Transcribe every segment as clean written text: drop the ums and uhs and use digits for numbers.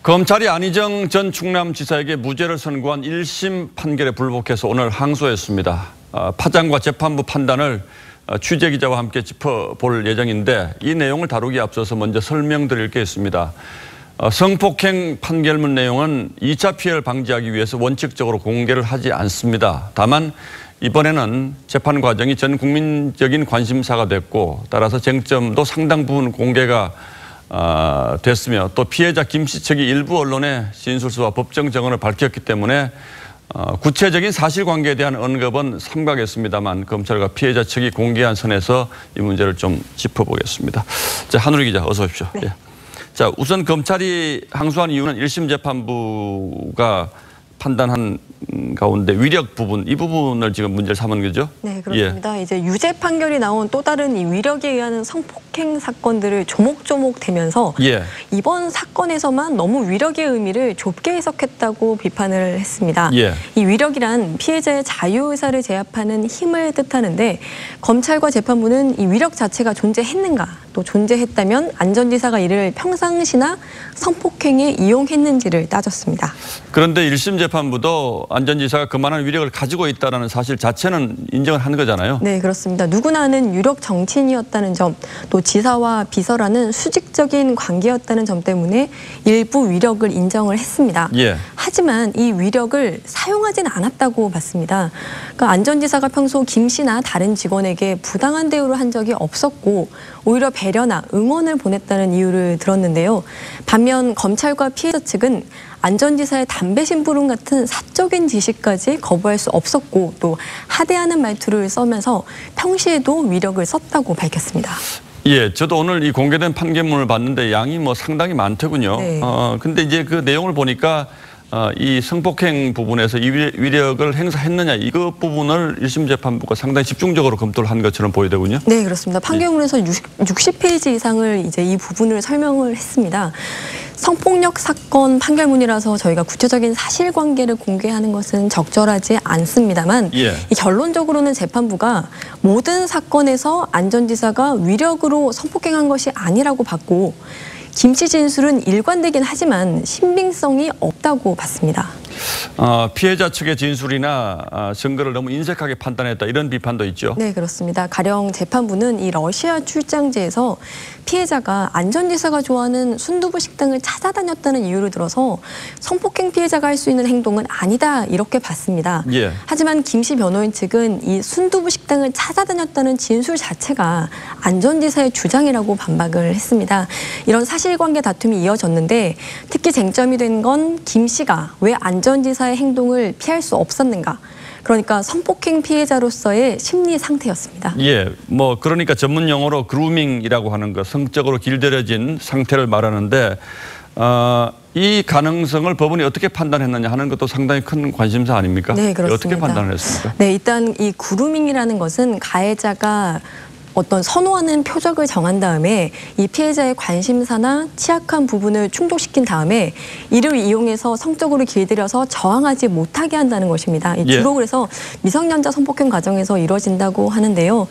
검찰이 안희정 전 충남지사에게 무죄를 선고한 1심 판결에 불복해서 오늘 항소했습니다. 파장과 재판부 판단을 취재기자와 함께 짚어볼 예정인데 이 내용을 다루기에 앞서서 먼저 설명드릴 게 있습니다. 성폭행 판결문 내용은 2차 피해를 방지하기 위해서 원칙적으로 공개를 하지 않습니다. 다만 이번에는 재판 과정이 전 국민적인 관심사가 됐고 따라서 쟁점도 상당 부분 공개가 됐으며 또 피해자 김 씨 측이 일부 언론에 진술서와 법정 증언을 밝혔기 때문에 구체적인 사실관계에 대한 언급은 삼가겠습니다만 검찰과 피해자 측이 공개한 선에서 이 문제를 좀 짚어보겠습니다. 자, 한우리 기자 어서 오십시오. 네. 예. 자, 우선 검찰이 항소한 이유는 1심 재판부가 판단한 가운데 위력 부분, 이 부분을 지금 문제를 삼은 거죠? 네, 그렇습니다. 이제 유죄 판결이 나온 또 다른 이 위력에 의한 성폭행 사건들을 조목조목 되면서 이번 사건에서만 너무 위력의 의미를 좁게 해석했다고 비판을 했습니다. 이 위력이란 피해자의 자유의사를 제압하는 힘을 뜻하는데 검찰과 재판부는 이 위력 자체가 존재했는가, 또 존재했다면 안전지사가 이를 평상시나 성폭행에 이용했는지를 따졌습니다. 그런데 1심 재판부도 안전지사가 그만한 위력을 가지고 있다는 사실 자체는 인정을 한 거잖아요. 네, 그렇습니다. 누구나 아는 유력 정치인이었다는 점, 또 지사와 비서라는 수직적인 관계였다는 점 때문에 일부 위력을 인정을 했습니다. 하지만 이 위력을 사용하진 않았다고 봤습니다. 그러니까 안전지사가 평소 김 씨나 다른 직원에게 부당한 대우를 한 적이 없었고 오히려 배려나 응원을 보냈다는 이유를 들었는데요. 반면 검찰과 피해자 측은 안전지사의 담배 심부름 같은 사적인 지시까지 거부할 수 없었고 또 하대하는 말투를 써면서 평시에도 위력을 썼다고 밝혔습니다. 예, 저도 오늘 이 공개된 판결문을 봤는데 양이 상당히 많더군요. 네. 근데 이제 그 내용을 보니까 이 성폭행 부분에서 이 위력을 행사했느냐 이것 부분을 1심 재판부가 상당히 집중적으로 검토를 한 것처럼 보이더군요. 네, 그렇습니다. 판결문에서 60페이지 이상을 이제 이 부분을 설명을 했습니다. 성폭력 사건 판결문이라서 저희가 구체적인 사실관계를 공개하는 것은 적절하지 않습니다만 이 결론적으로는 재판부가 모든 사건에서 안전지사가 위력으로 성폭행한 것이 아니라고 봤고 김 씨 진술은 일관되긴 하지만 신빙성이 없다고 봤습니다. 피해자 측의 진술이나 증거를 너무 인색하게 판단했다 이런 비판도 있죠. 네, 그렇습니다. 가령 재판부는 이 러시아 출장지에서 피해자가 안전지사가 좋아하는 순두부 식당을 찾아다녔다는 이유를 들어서 성폭행 피해자가 할 수 있는 행동은 아니다 이렇게 봤습니다. 하지만 김 씨 변호인 측은 이 순두부 식당을 찾아다녔다는 진술 자체가 안전지사의 주장이라고 반박을 했습니다. 이런 사실관계 다툼이 이어졌는데 특히 쟁점이 된 건 김 씨가 왜 안전지사의 행동을 피할 수 없었는가. 그러니까 성폭행 피해자로서의 심리 상태였습니다. 그러니까 전문 용어로 그루밍이라고 하는 것, 성적으로 길들여진 상태를 말하는데 이 가능성을 법원이 어떻게 판단했느냐 하는 것도 상당히 큰 관심사 아닙니까? 네, 그렇습니다. 어떻게 판단을 했습니까? 네, 일단 이 그루밍이라는 것은 가해자가 어떤 선호하는 표적을 정한 다음에 이 피해자의 관심사나 취약한 부분을 충족시킨 다음에 이를 이용해서 성적으로 길들여서 저항하지 못하게 한다는 것입니다. 주로 그래서 미성년자 성폭행 과정에서 이루어진다고 하는데요.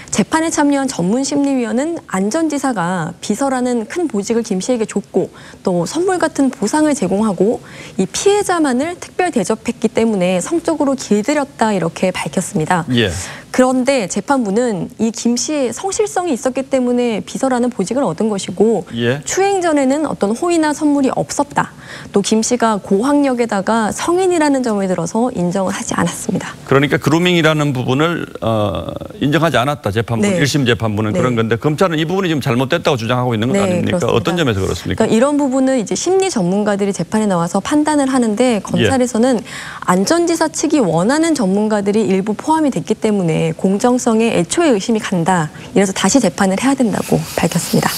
재판에 참여한 전문심리위원은 안전지사가 비서라는 큰 보직을 김 씨에게 줬고 또 선물 같은 보상을 제공하고 이 피해자만을 특별 대접했기 때문에 성적으로 길들였다 이렇게 밝혔습니다. 그런데 재판부는 이 김 씨의 성실성이 있었기 때문에 비서라는 보직을 얻은 것이고 추행 전에는 어떤 호의나 선물이 없었다. 또 김 씨가 고학력에다가 성인이라는 점을 들어서 인정을 하지 않았습니다. 그러니까 그루밍이라는 부분을 인정하지 않았다. 재판부, 1심 재판부는 그런 건데 검찰은 이 부분이 지금 잘못됐다고 주장하고 있는 건 아닙니까? 그렇습니다. 어떤 점에서 그렇습니까? 그러니까 이런 부분은 이제 심리 전문가들이 재판에 나와서 판단을 하는데 검찰에서는 안전지사 측이 원하는 전문가들이 일부 포함이 됐기 때문에 공정성에 애초에 의심이 간다. 이래서 다시 재판을 해야 된다고 밝혔습니다.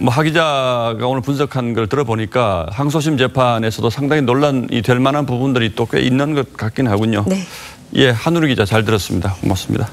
하 기자가 오늘 분석한 걸 들어보니까 항소심 재판에서도 상당히 논란이 될 만한 부분들이 또 꽤 있는 것 같긴 하군요. 한우리 기자 잘 들었습니다. 고맙습니다.